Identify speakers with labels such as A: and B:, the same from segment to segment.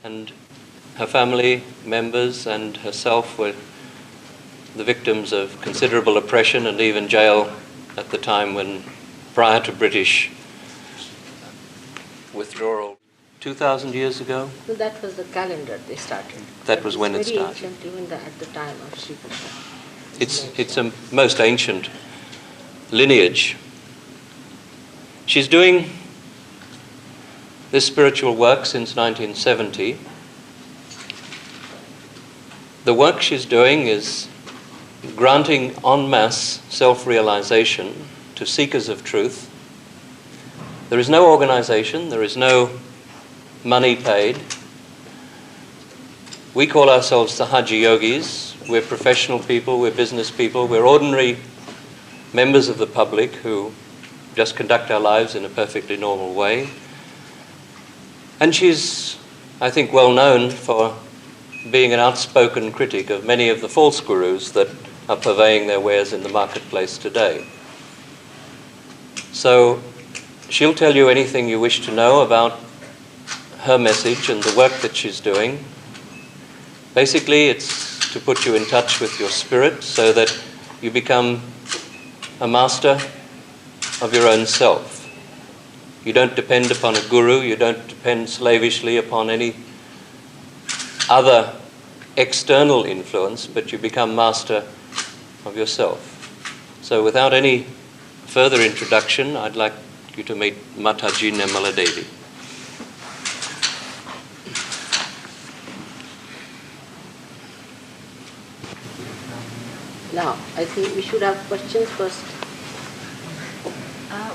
A: and her family members and herself were the victims of considerable oppression and even jail at the time when, prior to British withdrawal. 2,000 years ago?
B: So that was the calendar they started.
A: That was when it started.
B: Very ancient, even at the time of Sri Krishna.
A: It's a most ancient lineage. She's doing this spiritual work since 1970. The work she's doing is granting en masse self-realization to seekers of truth. There is no organization, there is no money paid. We call ourselves SahajaYogis. We're professional people, we're business people, we're ordinary members of the public who just conduct our lives in a perfectly normal way. And she's, I think, well known for being an outspoken critic of many of the false gurus that are purveying their wares in the marketplace today. So she'll tell you anything you wish to know about her message and the work that she's doing. Basically, it's to put you in touch with your spirit so that you become a master of your own self. You don't depend upon a guru, you don't depend slavishly upon any other external influence, but you become master of yourself. So without any further introduction, I'd like you to meet Mataji Nirmala Devi.
B: Now, I think we should have questions first.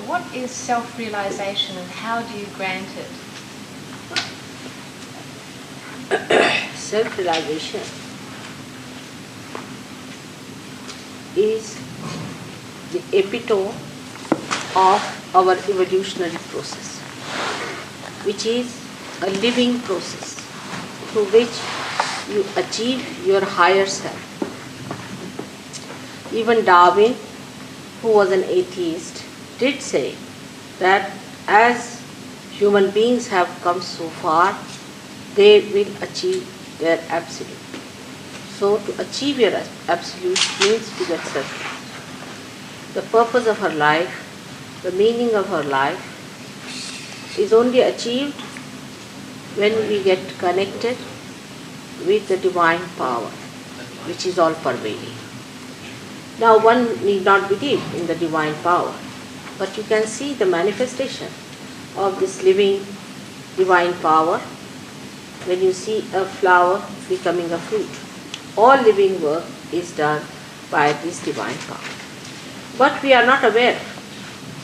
C: What is self-realization and how do you grant it?
B: Self-realization is the epitome of our evolutionary process, which is a living process through which you achieve your higher self. Even Darwin, who was an atheist, did say that as human beings have come so far, they will achieve their absolute. So to achieve your absolute means to get self. The purpose of her life, the meaning of her life is only achieved when we get connected with the divine power, which is all pervading. Now one need not believe in the divine power, but you can see the manifestation of this living divine power when you see a flower becoming a fruit. All living work is done by this divine power. But we are not aware.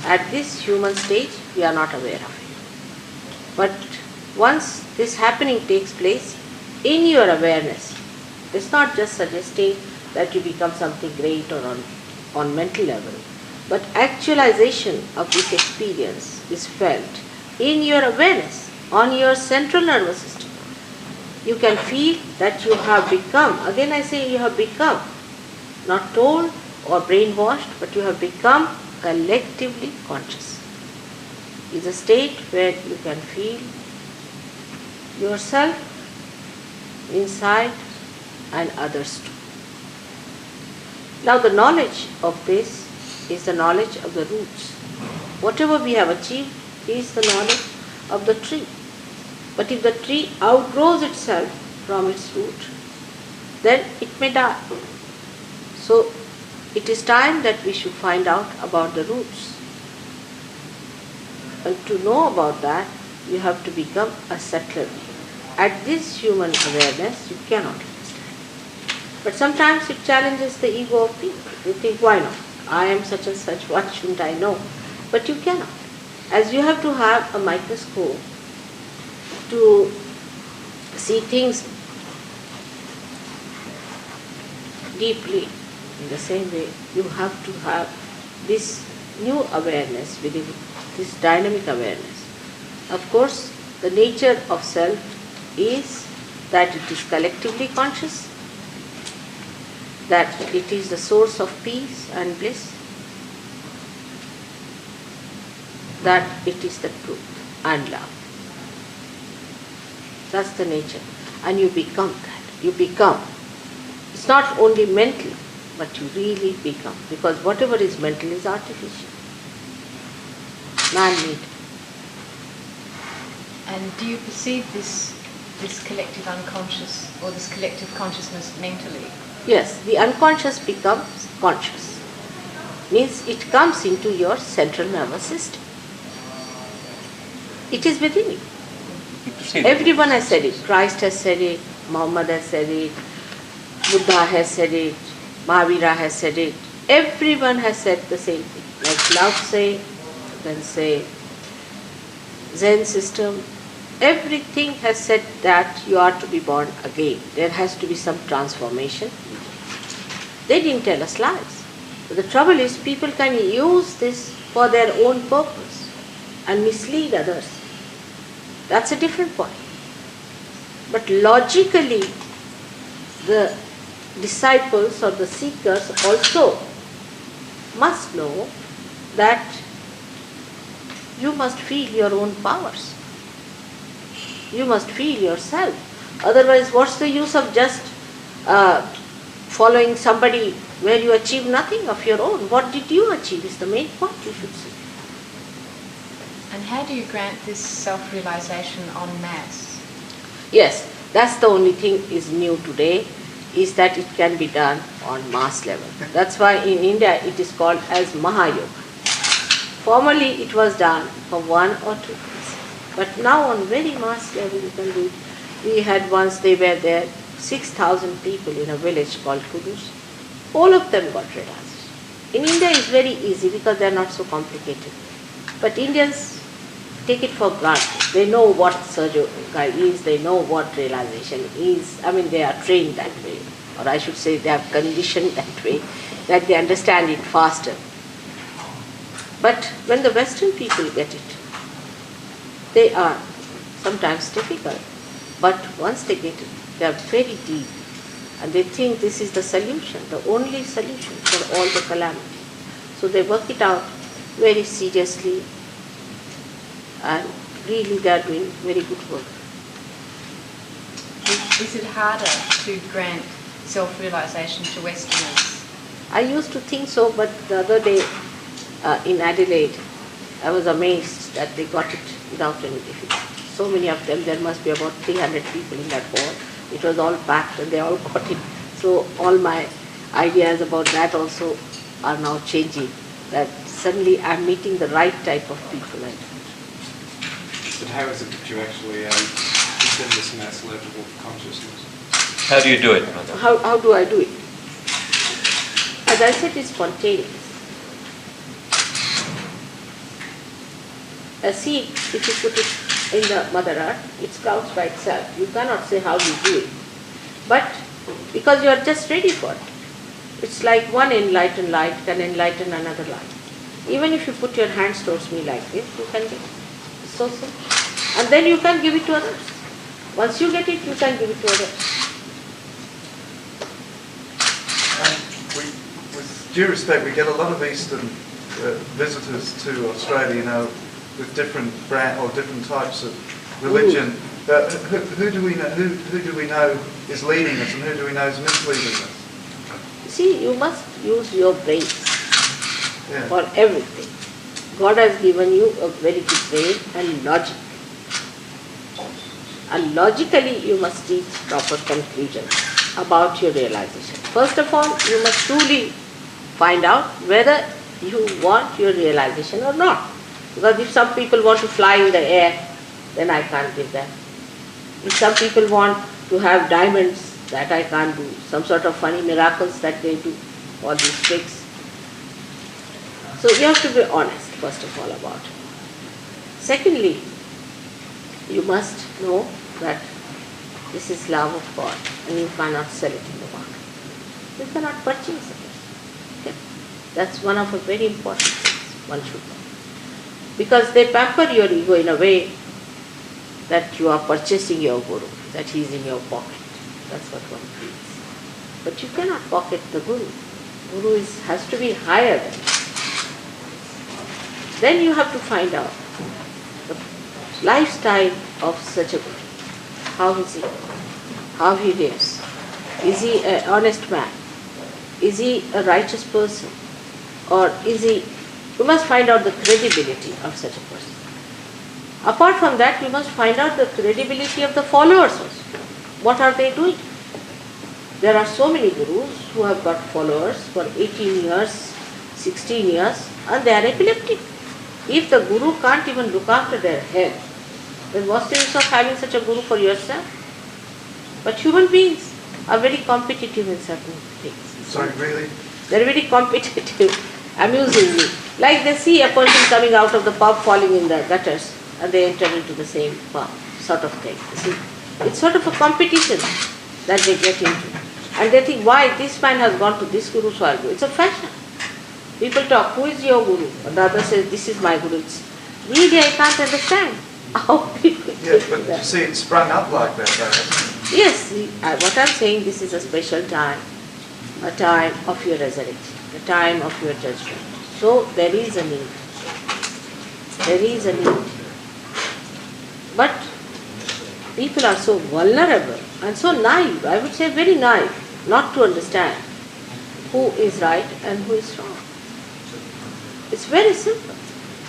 B: At this human stage, we are not aware of it. But once this happening takes place, in your awareness, it's not just suggesting that you become something great or on mental level, but actualization of this experience is felt in your awareness, on your central nervous system. You can feel that you have become, again I say you have become, not told or brainwashed, but you have become collectively conscious. It's a state where you can feel yourself inside and others too. Now the knowledge of this is the knowledge of the roots. Whatever we have achieved is the knowledge of the tree. But if the tree outgrows itself from its root, then it may die. So it is time that we should find out about the roots. And to know about that, you have to become a settler. At this human awareness, you cannot understand. But sometimes it challenges the ego of people. You think, why not? I am such and such, what shouldn't I know? But you cannot. As you have to have a microscope to see things deeply, in the same way, you have to have this new awareness within this dynamic awareness. Of course, the nature of self is that it is collectively conscious, that it is the source of peace and bliss, that it is the truth and love. That's the nature. And you become that. You become. It's not only mental, but you really become. Because whatever is mental is artificial, man-made.
C: And do you perceive this collective unconscious or this collective consciousness mentally?
B: Yes, the unconscious becomes conscious. Means it comes into your central nervous system. It is within you. Everyone has said it. Christ has said it, Muhammad has said it, Buddha has said it, Mahavira has said it. Everyone has said the same thing. Like Lao Tse, then say Zen system, everything has said that you are to be born again. There has to be some transformation. They didn't tell us lies. But the trouble is people can use this for their own purpose and mislead others. That's a different point. But logically, the disciples or the seekers also must know that you must feel your own powers. You must feel yourself. Otherwise, what's the use of just following somebody where you achieve nothing of your own? What did you achieve is the main point you should see.
C: And how do you grant this self-realization en masse?
B: Yes, that's the only thing is new today, is that it can be done on mass level. That's why in India it is called as SahajaYoga. Formerly it was done for 1 or 2 days. But now on very mass level you can do it. We had once, they were there, 6,000 people in a village called Kudus. All of them got realized. In India it's very easy because they are not so complicated. But Indians take it for granted. They know what SahajaYoga is, they know what realization is. I mean, they are trained that way. Or I should say they are conditioned that way, that they understand it faster. But when the Western people get it, they are sometimes difficult. But once they get it, they are very deep. And they think this is the solution, the only solution for all the calamity. So they work it out very seriously, and really they are doing very good work.
C: Is it harder to grant self-realization to Westerners?
B: I used to think so, but the other day in Adelaide, I was amazed that they got it without any difficulty. So many of them, there must be about 300 people in that hall. It was all packed and they all got it. So all my ideas about that also are now changing. That suddenly I'm meeting the right type of people.
D: But how is it that you actually within this mass level of consciousness?
A: How do you do it, Mother?
B: How do I do it? As I said, it's spontaneous. A seed, if you put it in the Mother Earth, it sprouts by itself. You cannot say how you do it. But because you are just ready for it. It's like one enlightened light can enlighten another light. Even if you put your hands towards me like this, you can get it. It's so simple. And then you can give it to others. Once you get it, you can give it to others.
E: With due respect, we get a lot of Eastern visitors to Australia, with different brand or different types of religion. Who do we know? Who do we know is leading us, and who do we know is misleading us?
B: See, you must use your brain for everything. God has given you a very good brain and logic. And logically you must reach proper conclusions about your realization. First of all, you must truly find out whether you want your realization or not. Because if some people want to fly in the air, then I can't give them. If some people want to have diamonds, that I can't do. Some sort of funny miracles that they do, all these tricks. So you have to be honest, first of all, about it. Secondly, you must know that this is love of God and you cannot sell it in the market. You cannot purchase it. Okay? That's one of the very important things one should know. Because they pamper your ego in a way that you are purchasing your guru, that he is in your pocket. That's what one feels. But you cannot pocket the guru. Guru has to be higher than you. Then you have to find out the lifestyle of such a guru. how is he? How he lives? Is he an honest man? Is he a righteous person? Or is he... We must find out the credibility of such a person. Apart from that, we must find out the credibility of the followers also. What are they doing? There are so many gurus who have got followers for 18 years, 16 years, and they are epileptic. If the guru can't even look after their health, then what's the use of having such a guru for yourself? But human beings are very competitive in certain things.
E: Sorry, really?
B: They're very competitive, amusingly. Like they see a person coming out of the pub falling in the gutters, and they enter into the same pub, sort of thing. You see, it's sort of a competition that they get into. And they think, why this man has gone to this guru, so I'll go. It's a fashion. People talk, who is your guru? And the other says, this is my guru. It's really, I can't understand how people
E: Yeah, but you see, it sprung up like that, though.
B: Yes, what I'm saying, this is a special time, a time of your resurrection, a time of your judgment. So there is a need. There is a need. But people are so vulnerable and so naive, I would say very naive, not to understand who is right and who is wrong. It's very simple.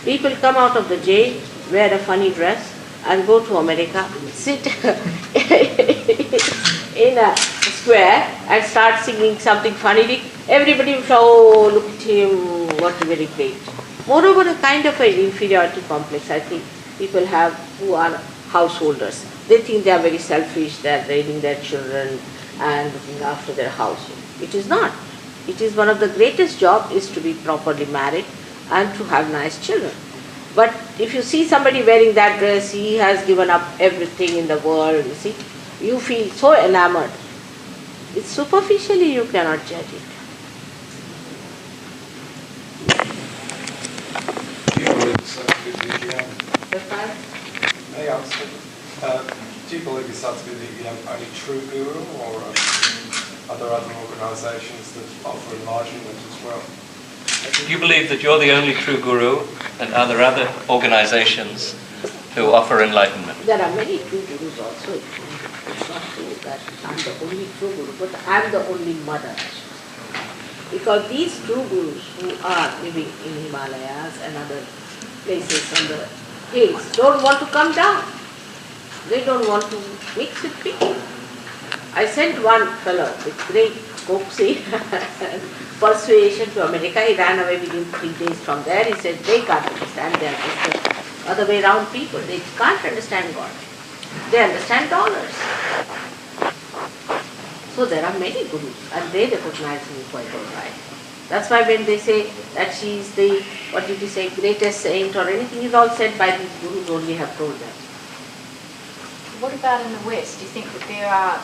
B: People come out of the jail, wear a funny dress, and go to America, sit in a square and start singing something funny. Everybody will say, oh, look at him, what a very great. Moreover, a kind of an inferiority complex, I think, people have who are householders. They think they are very selfish, they are raising their children and looking after their household. It is not. It is one of the greatest jobs is to be properly married and to have nice children. But if you see somebody wearing that dress, he has given up everything in the world, you see, you feel so enamored. It's superficially you cannot judge it.
D: Do you believe Sahaja? May I ask you, do you believe yourself to be the only true guru, or are there other organisations that offer enlightenment as well?
A: Do you believe that you're the only true guru, and are there other organizations who offer enlightenment?
B: There are many true gurus also. It's not true that I'm the only true guru, but I'm the only mother. Because these true gurus who are living in Himalayas and other places on the hills don't want to come down. They don't want to mix with people. I sent one fellow with great coaxing and persuasion to America. He ran away within 3 days from there. He said they can't understand. They are just the other way around people. They can't understand God. They understand dollars. So there are many gurus and they recognize me quite all right. That's why when they say that she is the, what did you say, greatest saint or anything is all said by these gurus only have told them.
C: What about in the West? Do you think that there are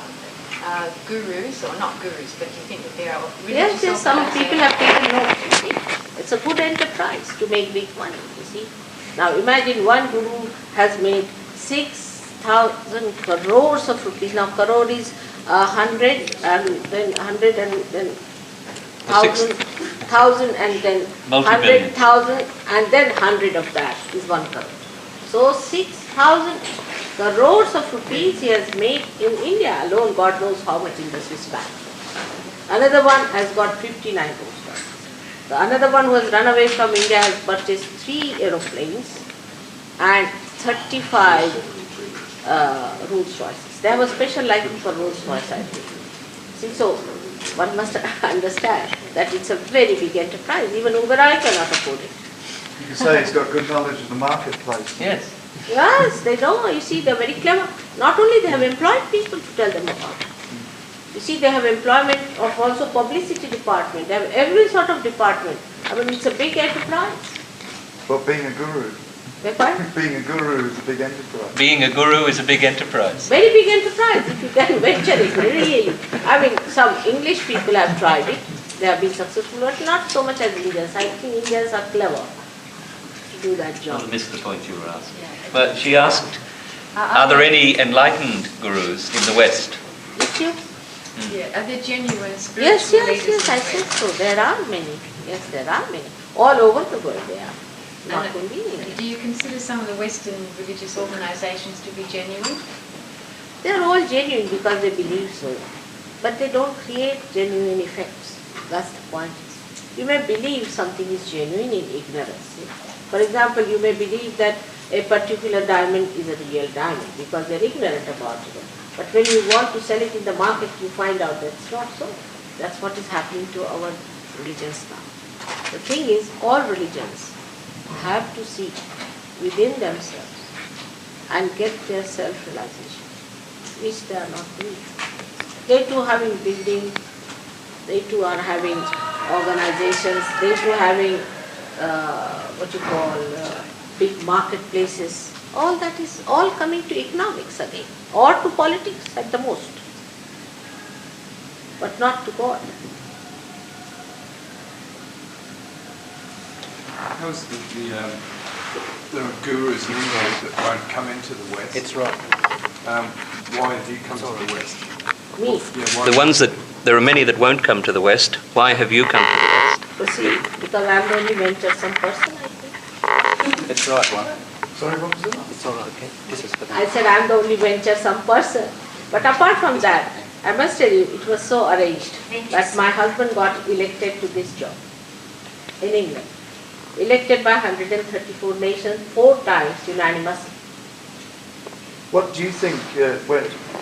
C: gurus, or not gurus, but do you think that there are religious
B: Yes, some people have taken note, you see. It's a good enterprise to make big money, you see. Now imagine one guru has made 6,000 crores of rupees. Now crore is 100 and then 100 and then 1,000 and then 100,000 and then 100 of that is 1 crore. So 6,000 crores of rupees he has made in India alone, God knows how much in the Swiss bank. Another one has got 59 postcards. Another one who has run away from India has purchased 3 aeroplanes and 35 Rolls Royces. They have a special liking for Rolls Royce, I think. See, so one must understand that it's a very big enterprise. Even Uberai cannot afford it.
E: You can say he's got good knowledge of the marketplace.
A: Yes.
B: Yes, they know. You see, they're very clever. Not only they have employed people to tell them about it. You see, they have employment of also publicity department. They have every sort of department. I mean, it's a big enterprise.
E: But being a guru, being a guru is a big enterprise.
A: Being a guru is a big enterprise.
B: Very big enterprise, if you can venture it, really. I mean, some English people have tried it. They have been successful, but not so much as Indians. I think Indians are clever to do that job.
A: I missed the point you were asking. But she asked, are there any enlightened gurus in the West?
B: Did you?
C: Yeah, are there genuine spiritual
B: Yes,
C: leaders?
B: yes, I said so. There are many. Yes, there are many. All over the world they are. Not only in India.
C: Do you consider some of the Western religious organisations to be genuine?
B: They are all genuine because they believe so. But they don't create genuine effects. That's the point. You may believe something is genuine in ignorance. For example, you may believe that a particular diamond is a real diamond because they're ignorant about it. But when you want to sell it in the market, you find out that it's not so. That's what is happening to our religions now. The thing is, all religions have to seek within themselves and get their self-realization, which they are not doing. They too having buildings, they too are having organizations, they too having big marketplaces. All that is all coming to economics again, or to politics at the most, but not to God.
D: How's there are gurus in India that won't come into the West.
A: It's right.
D: Why have you come to the West?
B: Me.
A: There are many that won't come to the West. Why have you come to the West?
B: You see, because I'm the only venturesome person, I think.
A: It's right, one.
E: Sorry, what was it?
A: It's all right, okay. This is for
B: I said I'm the only venturesome person. But apart from that, I must tell you, it was so arranged that my husband got elected to this job in England. Elected by 134 nations, 4 times unanimously.
E: What do you think,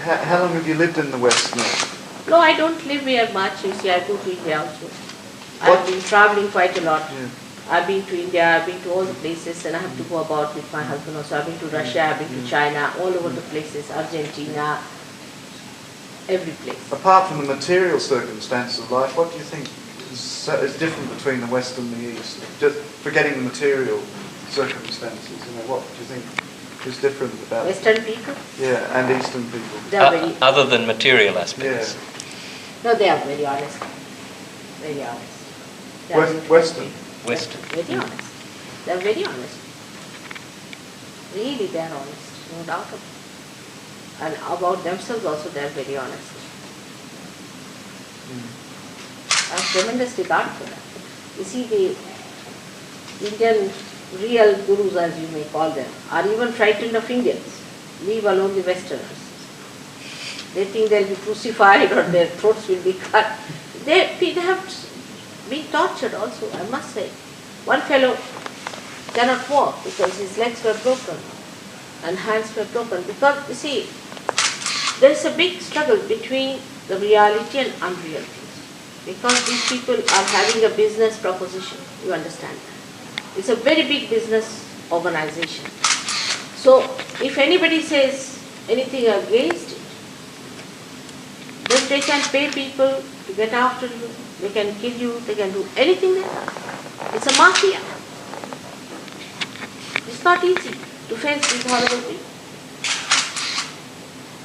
E: how long have you lived in the West now?
B: No, I don't live here much. You see, I go to India also. I've been traveling quite a lot.
E: Yeah.
B: I've been to India, I've been to all the places, and I have to go about with my husband also. I've been to Russia, I've been to China, all over the places, Argentina, every place.
E: Apart from the material circumstances of life, what do you think is different between the West and the East? Just forgetting the material circumstances, what do you think is different about
B: Western people?
E: Yeah, and Eastern people.
B: They are very,
A: other than material aspects.
E: Yeah.
B: no, they are very honest. Very honest. They are
E: Western?
A: Western.
B: Very honest. They are very honest. Really, they are honest, no doubt about it. And about themselves also, they are very honest. I have tremendous regard for that. You see, the Indian real gurus, as you may call them, are even frightened of Indians, leave alone the Westerners. They think they'll be crucified or their throats will be cut. They have been tortured also, I must say. One fellow cannot walk because his legs were broken and hands were broken. Because, you see, there is a big struggle between the reality and unreal things. Because these people are having a business proposition, you understand that. It's a very big business organization. So, if anybody says anything against it, then they can pay people to get after you, they can kill you, they can do anything they want. It's a mafia. It's not easy to face these horrible people.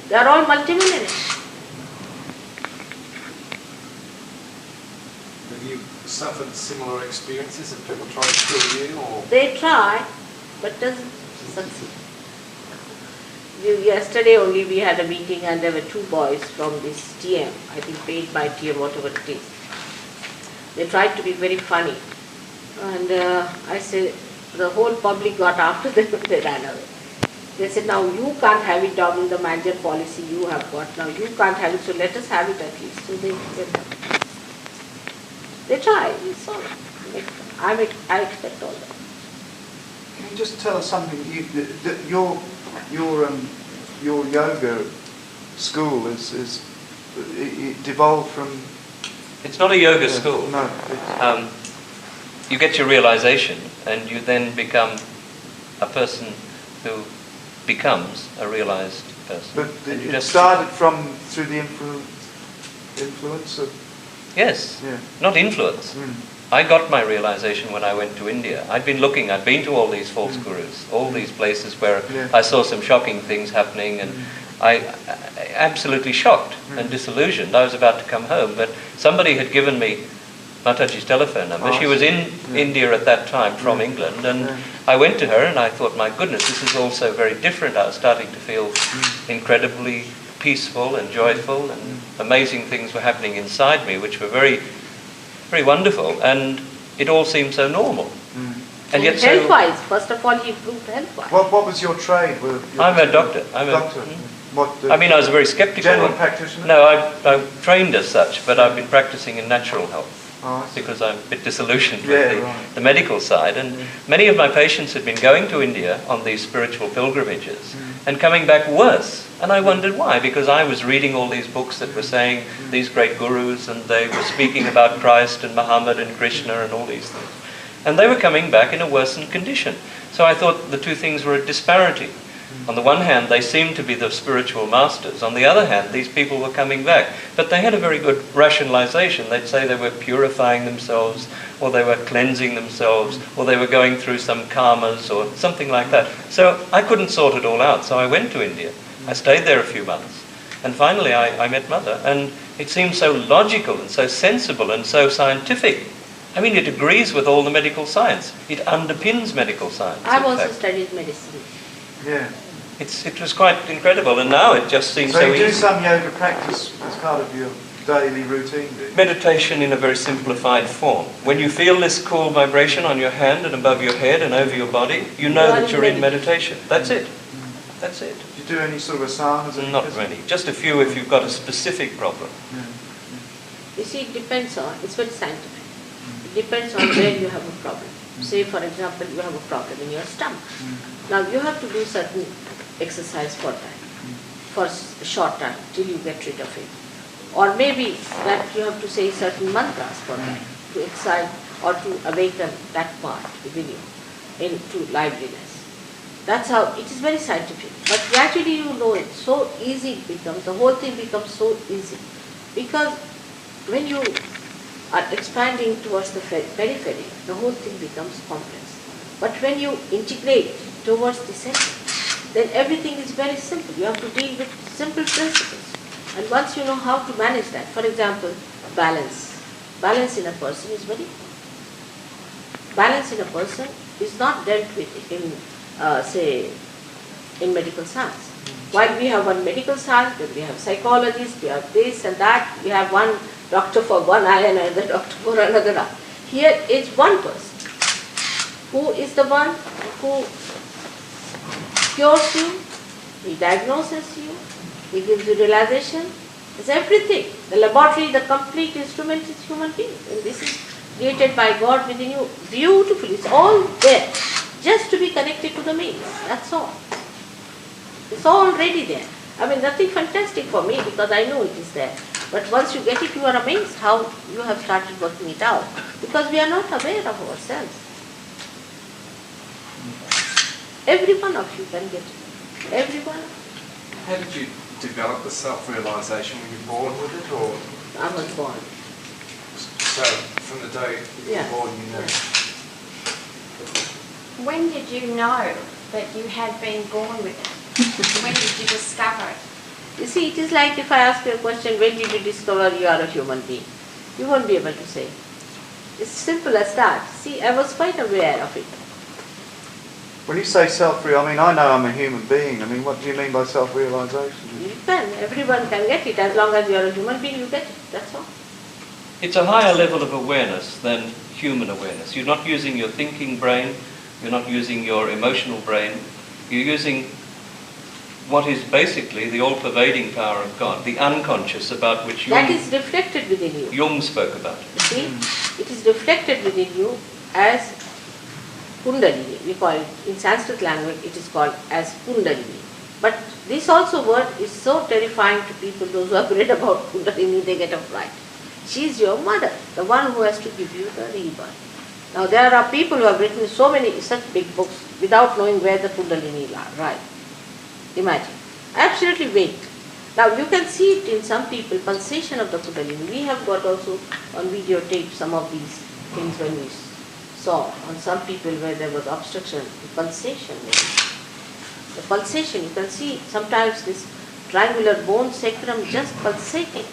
B: They are all multimillionaires.
D: Have you suffered similar experiences of people trying to kill you? Or?
B: They try, but doesn't succeed. Yesterday only we had a meeting and there were 2 boys from this TM, I think paid by TM, whatever it is. They tried to be very funny. And I said, the whole public got after them and they ran away. They said, now you can't have it down in the manager policy you have got. Now you can't have it, so let us have it at least. So they went up. They try, it's all right. I expect all that.
E: Can you just tell us something? Your yoga school it devolved from.
A: It's not a yoga school.
E: No.
A: You get your realization, and you then become a person who becomes a realized person.
E: But
A: And you
E: it
A: just
E: started through the influence of.
A: Yes,
E: Yeah.
A: not influence. I got my realization when I went to India. I'd been to all these false gurus, all these places where I saw some shocking things happening, and I absolutely shocked and disillusioned. I was about to come home, but somebody had given me Mataji's telephone number. She was in India at that time from England, and I went to her and I thought, my goodness, this is all so very different. I was starting to feel incredibly peaceful and joyful, and amazing things were happening inside me, which were very, very wonderful, and it all seemed so normal. And yet
B: health-wise, first of all, he proved health-wise.
E: What was your trade?
A: I'm a doctor.
E: Doctor.
A: I mean, I was a very skeptical
E: general
A: one.
E: practitioner?
A: No, I'm trained as such, but I've been practicing in natural health.
E: Oh, I see.
A: Because I'm a bit disillusioned
E: Yeah,
A: with
E: right.
A: the medical side. And many of my patients had been going to India on these spiritual pilgrimages and coming back worse. And I wondered why, because I was reading all these books that were saying these great gurus, and they were speaking about Christ and Muhammad and Krishna and all these things. And they were coming back in a worsened condition. So I thought the two things were at disparity. On the one hand, they seemed to be the spiritual masters. On the other hand, these people were coming back. But they had a very good rationalization. They'd say they were purifying themselves, or they were cleansing themselves, or they were going through some karmas, or something like that. So I couldn't sort it all out. So I went to India. I stayed there a few months. And finally, I met Mother. And it seemed so logical and so sensible and so scientific. I mean, it agrees with all the medical science. It underpins medical science.
B: I've
A: in
B: also
A: fact.
B: studied medicine.
E: Yeah.
A: It was quite incredible, and now it just seems
E: So
A: so
E: you do
A: easy.
E: some yoga practice as part of your daily routine, do you?
A: Meditation in a very simplified form. When you feel this cool vibration on your hand and above your head and over your body, you know that you're in meditation. That's it. That's it.
E: Do you do any sort of asanas? or
A: Not
E: anything?
A: many. Just a few if you've got a specific problem.
E: Yeah.
B: You see, it depends on, it's very scientific. It depends on where you have a problem. Say, for example, you have a problem in your stomach. Now, you have to do certain exercise for that, for a short time, till you get rid of it. Or maybe that you have to say certain mantras for that, to excite or to awaken that part within you into liveliness. That's how, it is very scientific. But gradually you know it, so easy it becomes, the whole thing becomes so easy. Because when you are expanding towards the periphery, the whole thing becomes complex. But when you integrate towards the center, then everything is very simple. You have to deal with simple principles. And once you know how to manage that, for example, balance. Balance in a person is very important. Balance in a person is not dealt with in, say, in medical science. While we have one medical science, then we have psychologists, we have this and that, we have one doctor for one eye and another doctor for another eye. Here is one person who is the one who cures you, he diagnoses you, he gives you realization. It's everything. The laboratory, the complete instrument is human being. And this is created by God within you beautifully. It's all there. Just to be connected to the means. That's all. It's already there. I mean, nothing fantastic for me because I know it is there. But once you get it, you are amazed how you have started working it out. Because we are not aware of ourselves. Every one of you can get it. Every one.
D: How did you develop the self-realisation? Were you born with it, or?
B: I was born.
D: So, from the day you
B: Yeah.
D: were born, you know?
C: When did you know that you had been born with it? When did you discover it?
B: You see, it is like if I ask you a question, when did you discover you are a human being? You won't be able to say. It's simple as that. See, I was quite aware of it.
E: When you say self-real, I mean, I know I'm a human being. I mean, what do you mean by self-realisation?
B: You can. Everyone can get it. As long as you are a human being, you get it. That's all.
A: It's a higher level of awareness than human awareness. You're not using your thinking brain, you're not using your emotional brain, you're using what is basically the all-pervading power of God, the unconscious about which
B: That is reflected within you.
A: Jung spoke about.
B: You see, it is reflected within you as Kundalini. We call it, in Sanskrit language, it is called as Kundalini. But this also word is so terrifying to people, those who have read about Kundalini, they get a fright. She is your mother, the one who has to give you the rebirth. Now there are people who have written so many, such big books without knowing where the Kundalini lies. Right. Imagine. Absolutely vague. Now you can see it in some people, pulsation of the Kundalini. We have got also on videotape some of these things when we saw on some people where there was obstruction, the pulsation. The pulsation, you can see sometimes this triangular bone sacrum just pulsating.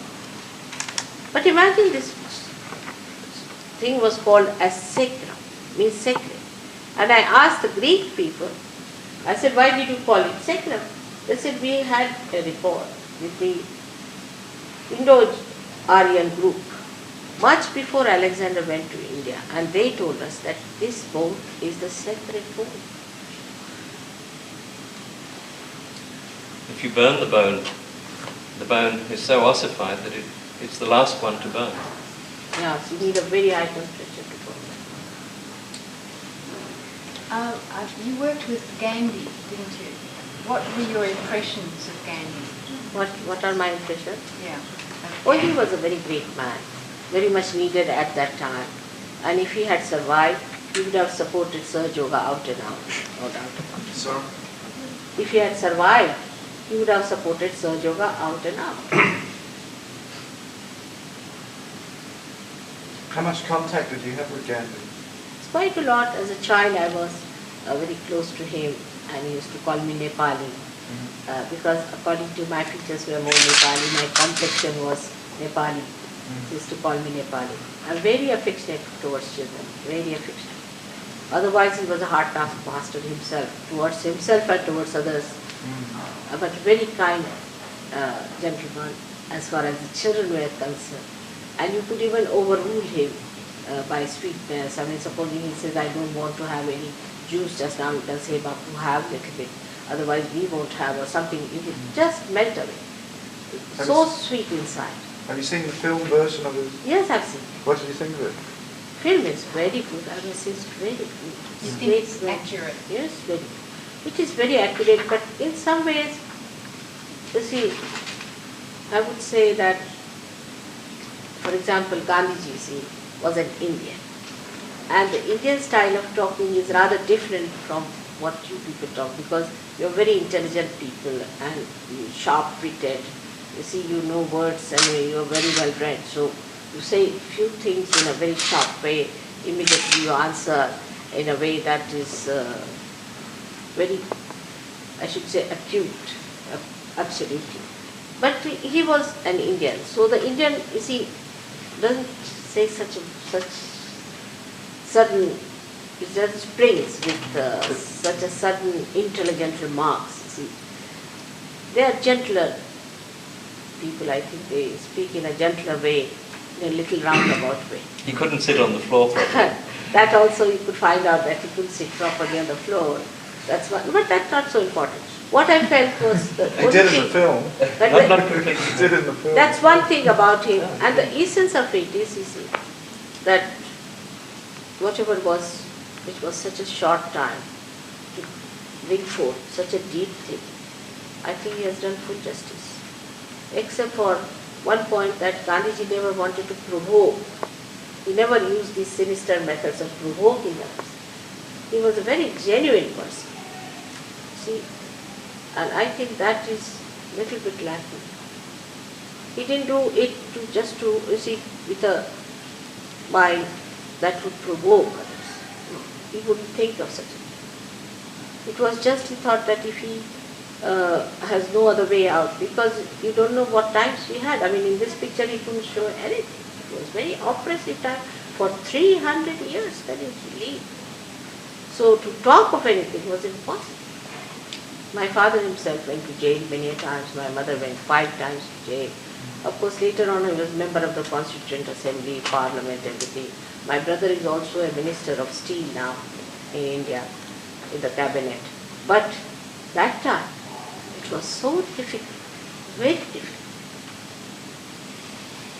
B: But imagine this thing was called as sacrum, means sacred. And I asked the Greek people, I said, why did you call it sacrum? They said, we had a report with the Indo-Aryan group much before Alexander went to India, and they told us that this bone is the sacred bone.
A: if you burn the bone is so ossified that it's the last one to burn.
B: Yeah, so you need a very high temperature to burn.
C: You worked with Gandhi, didn't you? What were your impressions of Gandhi?
B: What are my impressions?
C: Yeah.
B: Oh, he was a very great man, very much needed at that time. And if he had survived, he would have supported SahajaYoga out and out, no doubt about it.
E: So,
B: If he had survived, he would have supported SahajaYoga out and out.
E: how much contact did you have with Gandhi?
B: It's quite a lot. As a child, I was very close to him, and he used to call me Nepali. Because according to my features were more Nepali, my complexion was Nepali. He used to call me Nepali. I'm very affectionate towards children, very affectionate. Otherwise, he was a hard taskmaster himself, towards himself and towards others. But very kind gentleman as far as the children were concerned. And you could even overrule him by sweetness. I mean, supposing he says, I don't want to have any juice just now, you can say, Bapu, have a little bit. Otherwise, we won't have, or something. It would just melt away. So sweet inside.
E: Have you seen the film version of it?
B: Yes, I've seen.
E: What did you think of it?
B: Film is very good. I mean, it's very good.
C: You think it's accurate?
B: Yes, very good. It is very accurate, but in some ways, you see, I would say that, for example, Gandhiji, see, was an Indian. And the Indian style of talking is rather different from what you people talk, because you're very intelligent people and sharp-witted. You see, you know words and you're very well read. So you say few things in a very sharp way, immediately you answer in a way that is very, I should say, acute, absolutely. But he was an Indian. So the Indian, you see, doesn't say such sudden, it just springs with such a sudden intelligent remarks. You see, they are gentler people. I think they speak in a gentler way, in a little roundabout way.
A: He couldn't sit on the floor properly.
B: That also you could find out that he couldn't sit properly on the floor. That's one, but that's not so important. What I felt was the
E: He did in the film.
A: Not completely.
E: He did in the film.
B: That's one thing about him, and the essence of it is, you see, that whatever it was such a short time to bring forth such a deep thing. I think he has done full justice. Except for one point that Gandhiji never wanted to provoke. He never used these sinister methods of provoking others. He was a very genuine person. See, and I think that is a little bit lacking. He didn't do it just to, you see, with a mind that would provoke others. No, he wouldn't think of such a thing. It was just he thought that if he has no other way out, because you don't know what times we had. I mean, in this picture he couldn't show anything. It was very oppressive time. For 300 years that he lived. So to talk of anything was impossible. My father himself went to jail many times. My mother went 5 times to jail. Of course, later on he was member of the Constituent Assembly, Parliament, everything. My brother is also a Minister of Steel now in India, in the cabinet. But that time, it was so difficult, very difficult.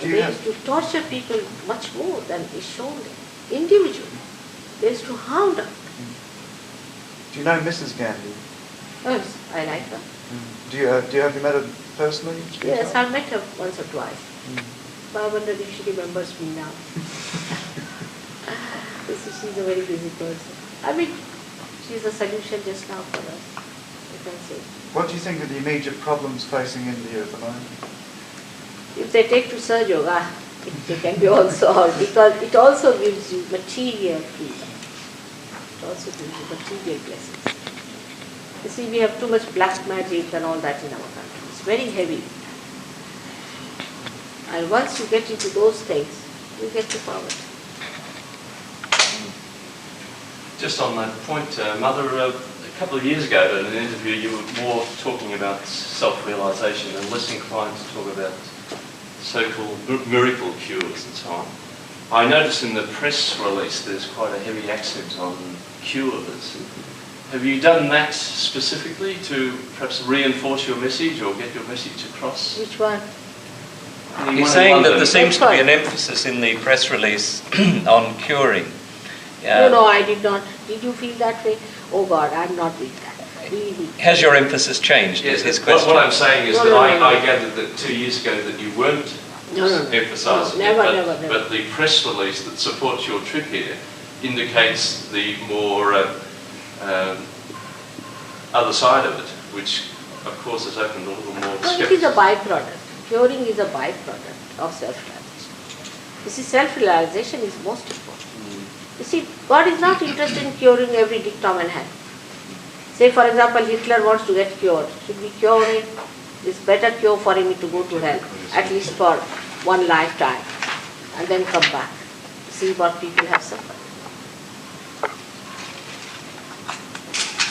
B: They used to torture people much more than is shown there, individually. They used to hound them.
E: Do you know Mrs. Gandhi?
B: Yes, I like her.
E: Do you have you met her personally?
B: Yes, I've met her once or twice. But I wonder if she remembers me now. She's a very busy person. I mean, she's a solution just now for us, you can say.
E: What do you think are the immediate problems facing India at the moment?
B: If they take to SahajaYoga, it can be all solved, because it also gives you material freedom. It also gives you material blessings. You see, we have too much black magic and all that in our country. It's very heavy. And once you get into those things, you get to poverty.
A: Just on that point, Mother, a couple of years ago in an interview you were more talking about self-realization and less inclined to talk about so-called miracle cures and so on. I notice in the press release there's quite a heavy accent on cures.
F: Have you done that specifically to perhaps reinforce your message or get your message across?
B: Which one?
A: He's saying that there seems to be an emphasis in the press release on curing.
B: No, I did not. Did you feel that way? Oh God, I'm not doing that. Really.
A: Has your emphasis changed?
F: Yes,
A: is his question.
F: what I'm saying is
B: No,
F: that
B: no, no, no.
F: I gathered that 2 years ago that you weren't emphasising
B: never,
F: it,
B: never.
F: but the press release that supports your trip here indicates the more other side of it, which of course has opened a little more
B: No, it is a byproduct. Curing is a byproduct of self-realization. You see, self-realization is most important. You see, God is not interested in curing every dick, Tom and Harry. Say, for example, Hitler wants to get cured. Should we cure him? It's better cure for him to go to hell, at least for one lifetime, and then come back. See what people have suffered.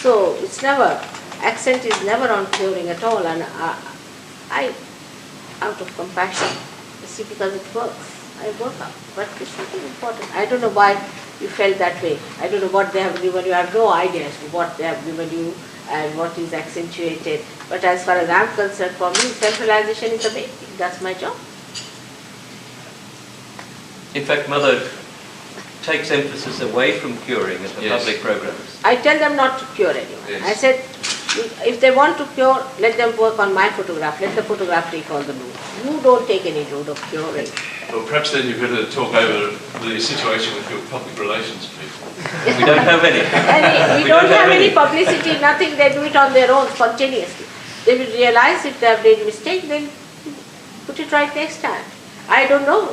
B: So, it's never, accent is never on curing at all, and I out of compassion, you see, because it works. I work out, but it's nothing important. I don't know why you felt that way. I don't know what they have given you. I have no idea as to what they have given you and what is accentuated. But as far as I'm concerned, for me, self-realization is the main thing. That's my job.
A: In fact, Mother takes emphasis away from curing at the public programs.
B: I tell them not to cure anyone.
F: Yes.
B: I said, if they want to cure, let them work on my photograph. Let the photograph take all the load. You don't take any load of curing.
F: Well, perhaps then you better talk over the situation with your public relations people.
A: We don't have any.
B: We don't have any publicity, nothing. They do it on their own, spontaneously. They will realize if they have made a mistake, they'll put it right next time. I don't know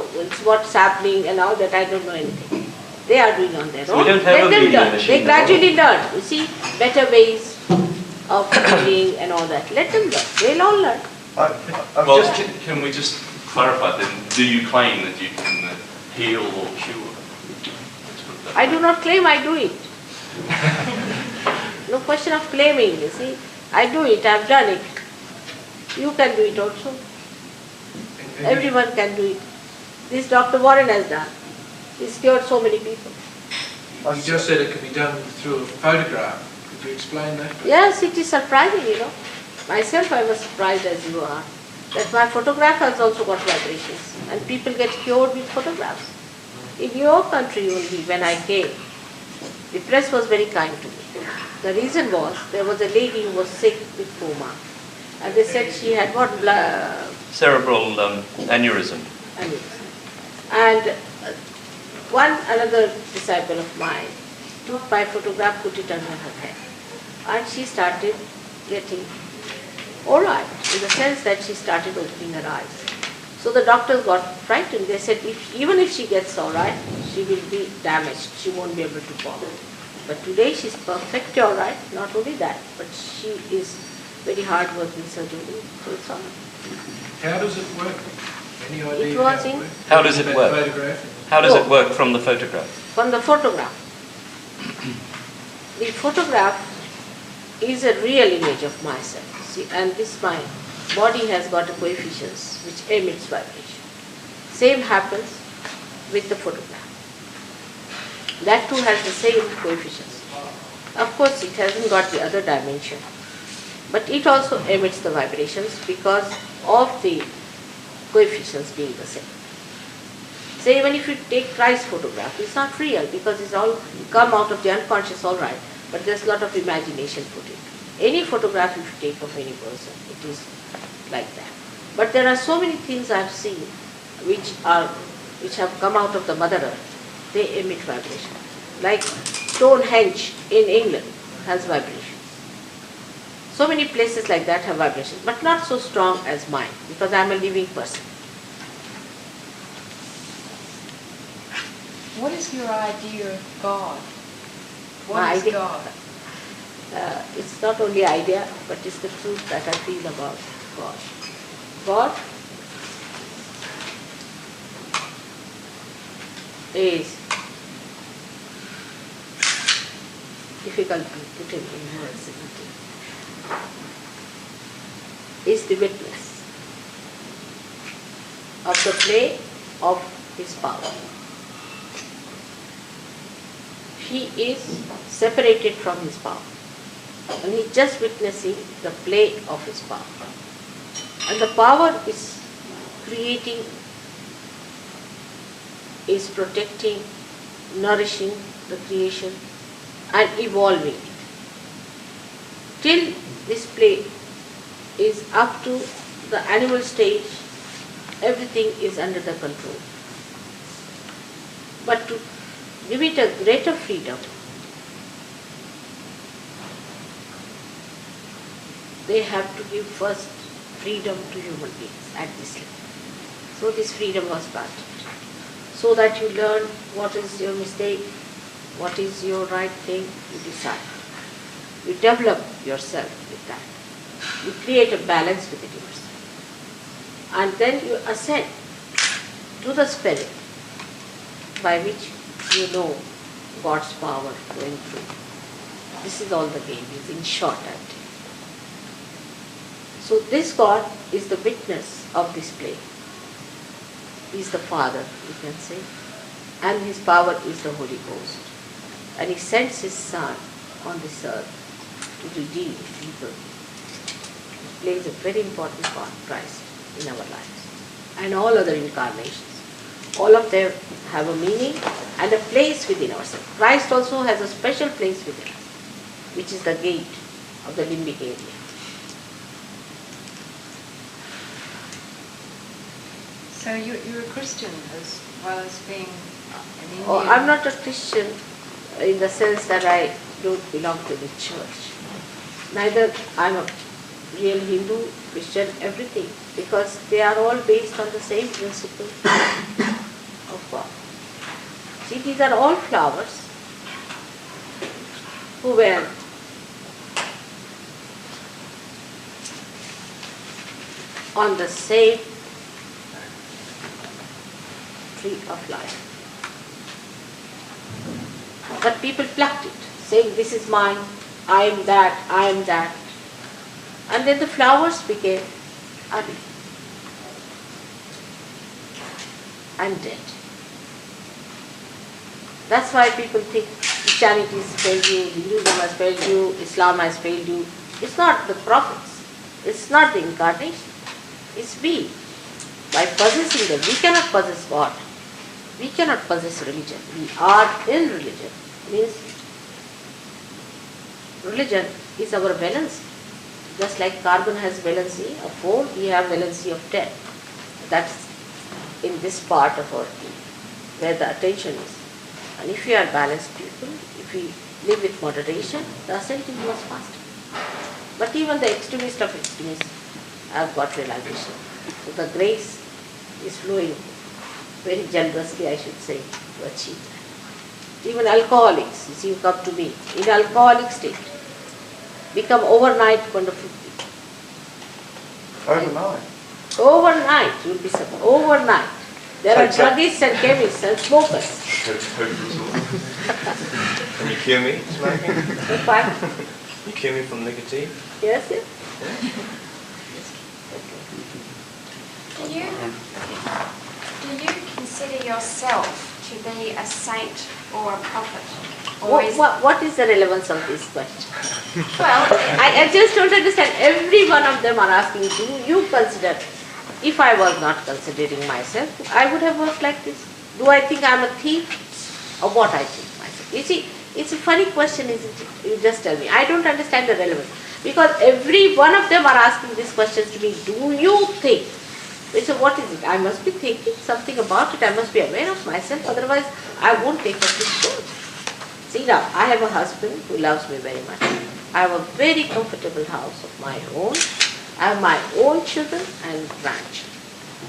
B: what's happening and all that. I don't know anything. They are doing on their own.
A: We don't have
B: Let
A: a
B: them
A: media
B: learn.
A: machine
B: They
A: at
B: gradually learn. You see, better ways of healing and all that. Let them learn. They'll all learn.
F: Well, can we just clarify then, do you claim that you can heal or cure?
B: I do not claim, I do it. No question of claiming, you see. I do it, I've done it. You can do it also. Everyone can do it. This Dr. Warren has done. He's cured so many people.
G: You just said it could be done through a photograph. Could you explain that?
B: Yes, it is surprising, you know. Myself, I was surprised as you are, that my photograph has also got vibrations. And people get cured with photographs. In your country only, when I came, the press was very kind to me. The reason was, there was a lady who was sick with coma. And they said she had what?
A: Cerebral aneurysm.
B: And another disciple of mine took my photograph, put it under her head. And she started getting all right, in the sense that she started opening her eyes. So the doctors got frightened. They said, even if she gets all right, she will be damaged. She won't be able to walk. But today she's perfectly all right. Not only that, but she is very hard working surgeon. So it's all right.
G: How does it work? Any idea
B: It was in.
A: How does it work?
G: Photograph?
A: How does it work from the photograph?
B: From the photograph. The photograph is a real image of myself. See, and this my body has got a coefficients which emits vibration. Same happens with the photograph. That too has the same coefficients. Of course, it hasn't got the other dimension, but it also emits the vibrations because of the coefficients being the same. Say even if you take Christ photograph, it's not real because it's all come out of the unconscious, all right, but there's a lot of imagination put in. Any photograph if you take of any person, it is like that. But there are so many things I've seen which have come out of the Mother Earth. They emit vibration. Like Stonehenge in England has vibration. So many places like that have vibrations, but not so strong as mine because I'm a living person.
C: What is your idea of God? What
B: My
C: is
B: idea?
C: God?
B: It's not only idea, but it's the truth that I feel about God. God is difficult to put in words. Is the witness of the play of his power. He is separated from his power. And he's just witnessing the play of his power. And the power is creating, is protecting, nourishing the creation and evolving it. Till this play is up to the animal stage, everything is under the control. But to give it a greater freedom, they have to give first freedom to human beings at this level. So this freedom was granted. So that you learn what is your mistake, what is your right thing, you decide. You develop yourself with that. You create a balance within yourself. And then you ascend to the spirit by which you know God's power going through. This is all the game is in short, I'm telling you. So this God is the witness of this play. He is the Father, you can say, and His power is the Holy Ghost. And He sends His Son on this earth to redeem people. He plays a very important part, Christ, in our lives. And all other incarnations. All of them have a meaning and a place within ourselves. Christ also has a special place within us, which is the gate of the limbic area.
C: So you're a Christian as well as being an Indian?
B: Oh, I'm not a Christian in the sense that I don't belong to the church. Neither I'm a real Hindu, Christian, everything, because they are all based on the same principle of God. See, these are all flowers who were on the same tree of life. But people plucked it, saying, this is mine, I am that, I am that. And then the flowers became ugly and dead. That's why people think Christianity has failed you, Hinduism has failed you, Islam has failed you. It's not the prophets, it's not the incarnation, it's we. By possessing them, we cannot possess God. We cannot possess religion. We are in religion. Means religion is our valency. Just like carbon has valency of 4, we have valency of 10. That's in this part of our team, where the attention is. And if we are balanced people, if we live with moderation, the ascent is much faster. But even the extremist of extremists have got realization. So the grace is flowing very generously, I should say, to achieve that. Even alcoholics, you see, you come to me, in alcoholic state, become overnight wonderful people.
E: Overnight?
B: Overnight, you will be surprised. Overnight. There are druggists and chemists and smokers.
H: Can you cure me smoking?
B: Fine.
H: You cure me from nicotine?
B: Yes, yes.
I: Do you consider yourself to be a saint or a prophet? Or
B: What is the relevance of this question?
I: well,
B: I just don't understand. Every one of them are asking, do you consider? If I was not considering myself, I would have worked like this. Do I think I'm a thief? Or what I think myself? You see, it's a funny question, isn't it? You just tell me. I don't understand the relevance. Because every one of them are asking these questions to me. Do you think? So what is it? I must be thinking something about it. I must be aware of myself. Otherwise, I won't take up this course. See now, I have a husband who loves me very much. I have a very comfortable house of my own. I have my own children and grandchildren.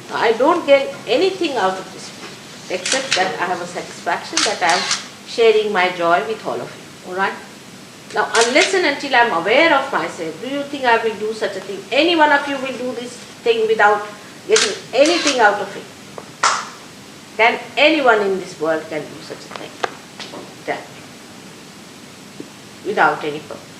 B: Now, I don't get anything out of this field, except that I have a satisfaction that I am sharing my joy with all of you. Alright? Now, unless and until I am aware of myself, do you think I will do such a thing? Any one of you will do this thing without getting anything out of it? Can anyone in this world can do such a thing? Tell me. Without any purpose.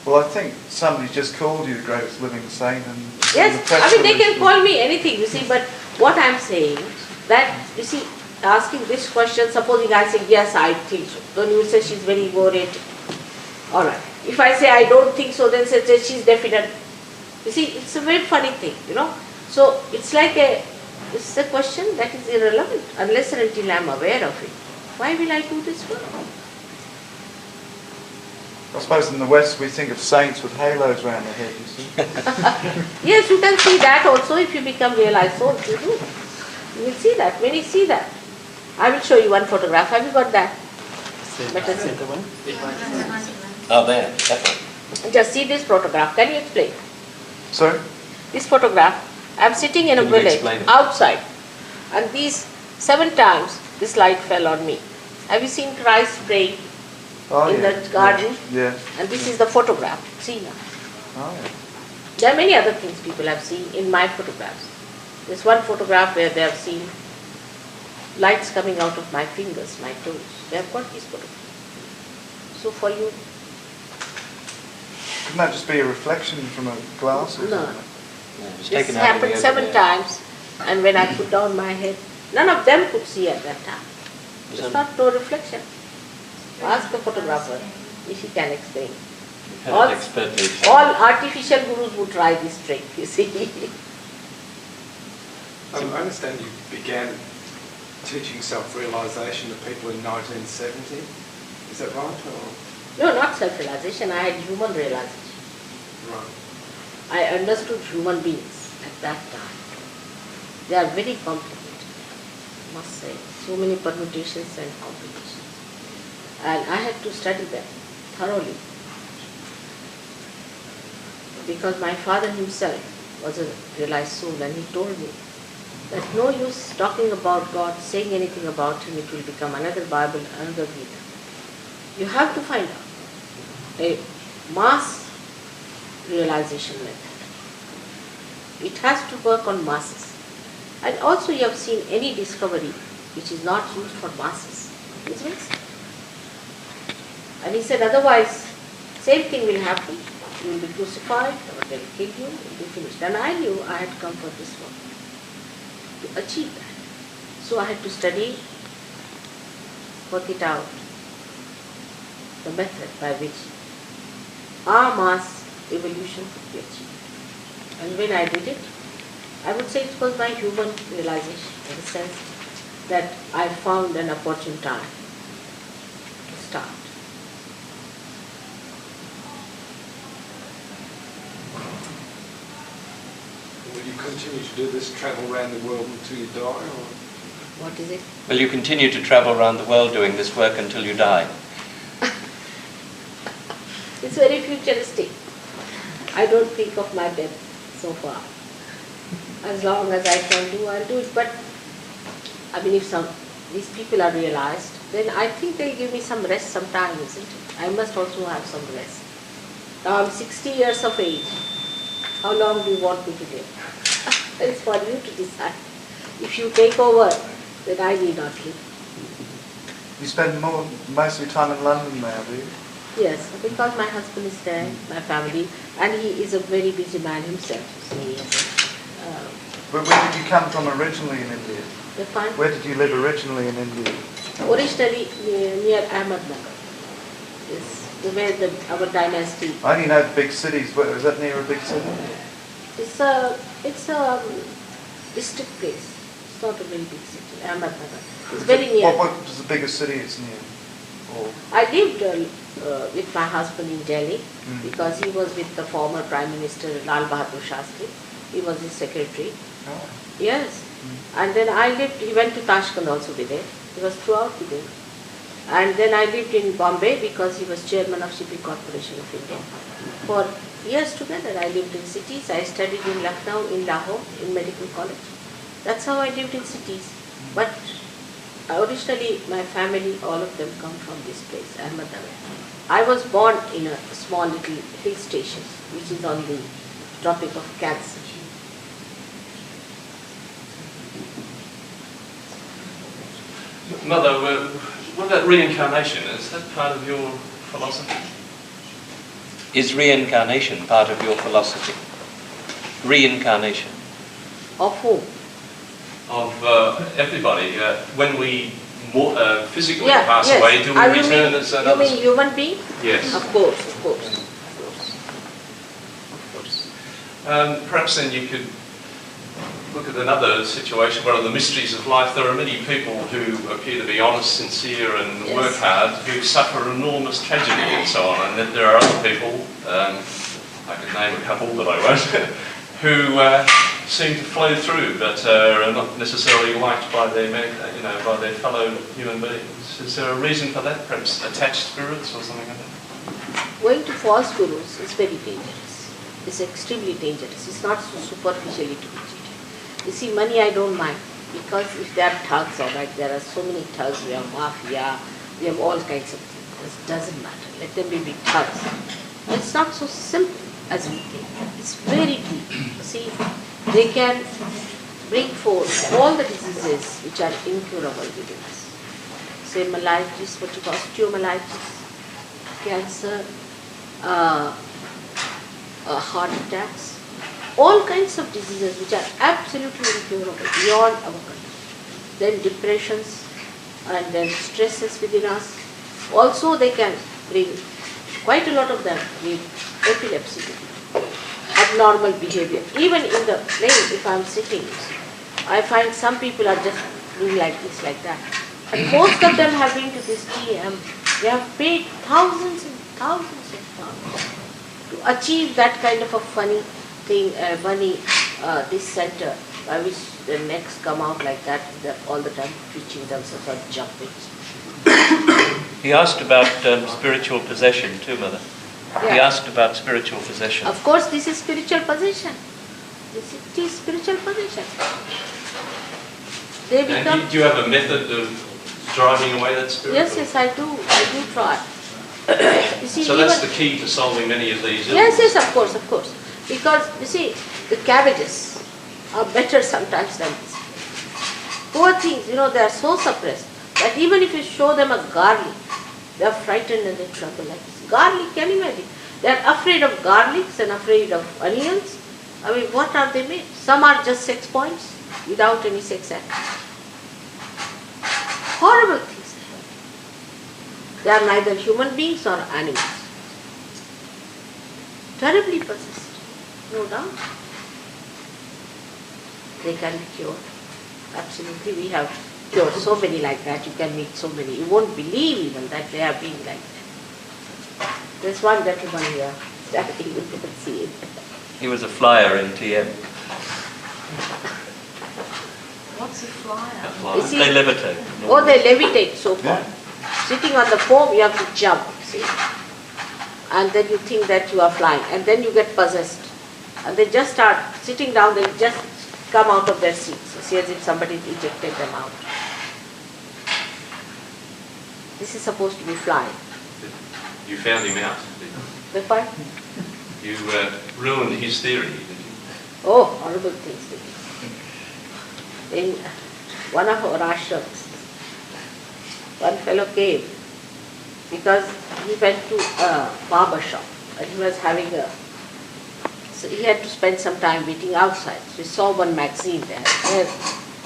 E: Well, I think somebody just called you the greatest living saint. And
B: yes,
E: the
B: I mean they can call me anything, you see, but what I am saying, that, you see, asking this question, supposing I say, yes, I think so, then you will say she's very ego-oriented. All right. If I say I don't think so, then say she's definite. You see, it's a very funny thing, you know. So it's like it's a question that is irrelevant unless and until I'm aware of it. Why will I do this work?
E: I suppose in the West we think of saints with halos around their head, you see.
B: Yes, you can see that also if you become realized souls, you do. You will see that. Many see that. I will show you one photograph. Have you got that? Better see.
A: Oh, there, that one.
B: Just see this photograph. Can you explain?
E: Sorry?
B: This photograph, I'm sitting in a
A: Can you
B: village
A: explain it?
B: outside, and these 7 times this light fell on me. Have you seen Christ praying in the garden?
E: Yeah.
B: And this is the photograph. See now.
E: Oh, yeah.
B: There are many other things people have seen in my photographs. There's one photograph where they have seen lights coming out of my fingers, my toes. They have got these photographs. So for you,
E: Couldn't that just be a reflection from a glass or
B: no.
E: something?
B: This happened 7 times, and when I put down my head, none of them could see at that time. It's not no reflection. Ask the photographer if he can explain. All artificial gurus would try this trick, you see.
D: I understand you began teaching self-realization to people in 1970. Is that right? Or?
B: No, not self-realization. I had human realization.
D: Right.
B: I understood human beings at that time. They are very complicated, I must say. So many permutations and complications. And I had to study them thoroughly. Because my father himself was a realized soul, and he told me that no use talking about God, saying anything about Him, it will become another Bible, another Gita. You have to find out a mass realization method. It has to work on masses. And also you have seen any discovery which is not used for masses is wasted. And he said otherwise, same thing will happen. You will be crucified, or they will kill you, it will be finished. And I knew I had come for this work, to achieve that. So I had to study, work it out, the method by which our mass evolution could be achieved. And when I did it, I would say it was my human realization, in the sense that I found an opportune time to start.
D: Will you continue to do this, travel around the world until you die? Or?
B: What is it?
A: Will you continue to travel around the world doing this work until you die?
B: It's very futuristic. I don't think of my death so far. As long as I can do, I'll do it. But I mean, if these people are realized, then I think they'll give me some rest sometime, isn't it? I must also have some rest. Now I'm 60 years of age. How long do you want me to live? It's for you to decide. If you take over, then I need not live.
E: You spend most of your time in London now, do you?
B: Yes, because my husband is there, my family, and he is a very busy man himself.
E: But where did you come from originally in India?
B: Fine.
E: Where did you live originally in India?
B: Originally near Ahmednagar. It's where our dynasty.
E: I only know the big cities. Is that near a big city?
B: It's a district place. It's not a very big city. Ahmednagar. It's very near.
E: What is the biggest city it's near? Or?
B: I lived with my husband in Delhi because he was with the former Prime Minister Lal Bahadur Shastri. He was his secretary.
E: Oh.
B: Yes. And then he went to Tashkent also with it. He was throughout with it. And then I lived in Bombay because he was chairman of Shipping Corporation of India. For years together I lived in cities. I studied in Lucknow, in Lahore, in medical college. That's how I lived in cities. But originally my family, all of them come from this place, Ahmednagar. I was born in a small little hill station which is on the Tropic of Cancer.
F: Mother, what about reincarnation? Is that part of your philosophy?
A: Is reincarnation part of your philosophy? Reincarnation.
B: Of whom?
F: Of everybody. When we physically pass away, do we return as
B: you mean human being?
F: Yes.
B: Of course, of course.
F: Perhaps then you could look at another situation. One of the mysteries of life, there are many people who appear to be honest, sincere and work hard, who suffer enormous tragedy and so on, and then there are other people, I could name a couple but I won't, who seem to flow through but are not necessarily liked by their, by their fellow human beings. Is there a reason for that? Perhaps attached spirits or something like that?
B: Going to false gurus is very dangerous. It's extremely dangerous. It's not so superficially to be treated. You see, money I don't mind, because if there are thugs, all right, there are so many thugs, we have mafia, we have all kinds of things. It doesn't matter. Let them be big thugs. But it's not so simple as we think. It's very deep. See, they can bring forth all the diseases which are incurable within us. Say mellitus, what you call osteomyelitis, cancer, heart attacks, all kinds of diseases which are absolutely incurable beyond our control. Then depressions and then stresses within us. Also they can bring, quite a lot of them, with epilepsy, abnormal behavior. Even in the plane, if I am sitting, I find some people are just doing like this, like that. And most of them have been to this TM. They have paid thousands and thousands of pounds to achieve that kind of a funny thing, this center, by which the necks come out like that, they're all the time twitching themselves or jumping.
A: He asked about spiritual possession too, Mother.
B: Yeah.
A: He asked about spiritual possession.
B: Of course, this is spiritual possession. It is spiritual possession. They become.
F: And do you have a method of driving away that spirit?
B: Yes, I do. I do try. You see,
F: so that's the key to solving many of these
B: illnesses?
F: Yes,
B: of course. Because, you see, the cabbages are better sometimes than this. Poor things, they are so suppressed that even if you show them a garlic, they are frightened and they tremble like this. Garlic, can you imagine? They are afraid of garlics and afraid of onions. I mean, what are they made? Some are just sex points without any sex act. Horrible things. They are neither human beings nor animals. Terribly possessed. No doubt. They can be cured. Absolutely. We have cured so many like that. You can meet so many. You won't believe even that they are being like that. There's one gentleman here standing, you can see it.
A: He was a flyer in TM.
C: What's a flyer?
B: See,
A: they levitate.
B: Oh, they levitate, so called. Sitting on the foam, you have to jump, see. And then you think that you are flying. And then you get possessed. And they just start sitting down, they just come out of their seats. See, as if somebody ejected them out. This is supposed to be flying.
F: You found him out, did
B: The part?
F: you? You ruined his theory, did you?
B: Oh, horrible things. In one of our ashrams, one fellow came because he went to a barber shop and he was having so he had to spend some time waiting outside. So he saw one magazine there where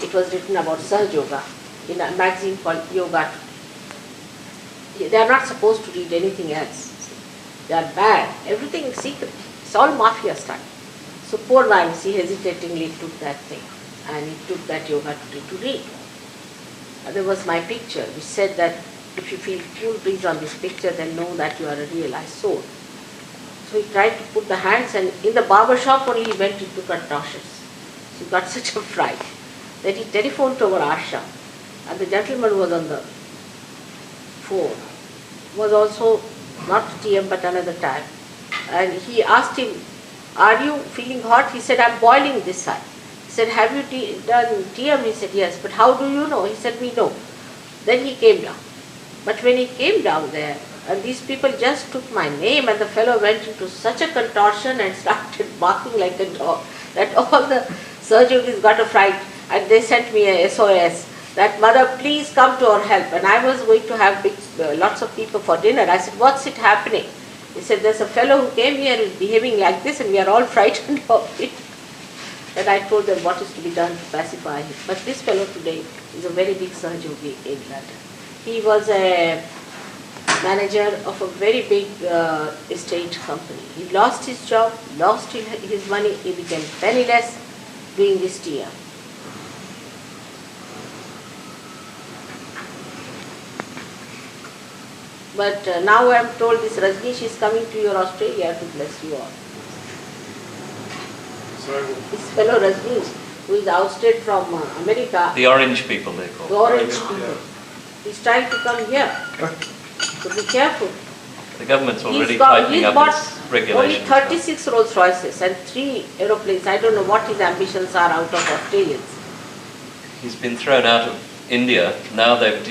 B: it was written about SahajaYoga in a magazine called Yoga. They are not supposed to read anything else. They are bad. Everything is secret. It's all mafia style. So poor man, he hesitatingly took that thing and he took that yoga to read. And there was my picture which said that if you feel cool breeze on this picture, then know that you are a realized soul. So he tried to put the hands, and in the barber shop only he went into contortions. So he got such a fright that he telephoned to our ashram, and the gentleman was on the phone, was also not TM but another time. And he asked him, are you feeling hot? He said, I'm boiling this side. He said, have you done TM? He said, yes. But how do you know? He said, we know. Then he came down. But when he came down there, and these people just took my name, and the fellow went into such a contortion and started barking like a dog that all the surgeons got a fright, and they sent me a SOS that, mother, please come to our help. And I was going to have lots of people for dinner. I said, what's it happening? He said, there's a fellow who came here who is behaving like this and we are all frightened of it. that I told them what is to be done to pacify him. But this fellow today is a very big SahajaYogi in London. He was a manager of a very big estate company. He lost his job, lost his money, he became penniless doing this TM. But now I am told this Rajneesh is coming to your Australia to bless you all.
D: Sorry,
B: This fellow Rajneesh, who is ousted from America,
A: The orange people, they call
B: the
A: it.
B: orange people, he's trying to come here. So be careful.
A: The government's already
B: He's
A: tightening up
B: bought
A: its
B: only
A: regulations.
B: 36 Rolls Royces and 3 aeroplanes. I don't know what his ambitions are out of Australians.
A: He's been thrown out of India. Now they've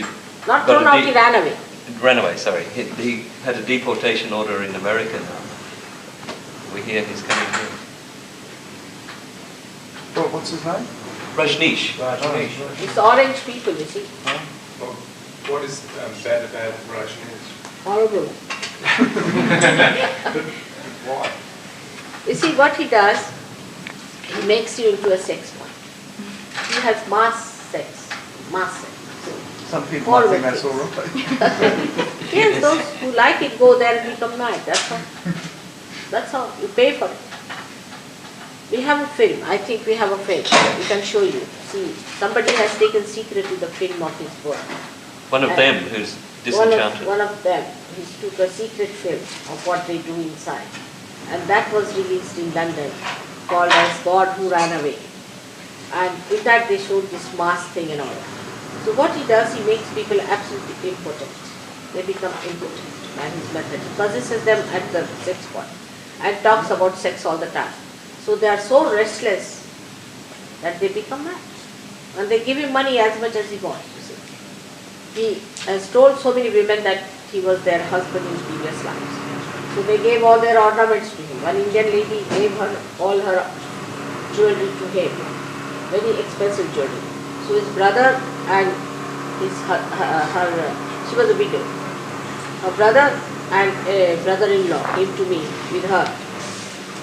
B: Not
A: got
B: thrown
A: a
B: out, he ran away.
A: ran away. Sorry, he had a deportation order in America. Now we hear he's coming here.
E: What's his name?
A: Rajneesh.
B: It's orange people, you see.
D: well, what is bad about Rajneesh?
B: Horrible.
D: Why?
B: You see what he does, he makes you into a sex point. He has mass sex.
E: Some people might think that's all right.
B: Yes, those who like it go there and become mad, that's all. That's all, you pay for it. We have a film, I think we have a film, we can show you. See, somebody has taken secretly the film of his work.
A: One of them who's disenchanted.
B: One of them, he took a secret film of what they do inside. And that was released in London, called as God Who Ran Away. And in that they showed this mass thing and all. So what he does, he makes people absolutely impotent. They become impotent by his method. He possesses them at the sex point and talks about sex all the time. So they are so restless that they become mad. And they give him money as much as he wants, you see. He has told so many women that he was their husband in previous lives. So they gave all their ornaments to him. One Indian lady gave her all her jewelry to him, very expensive jewelry. So his brother and she was a widow. Her brother and a brother-in-law came to me with her.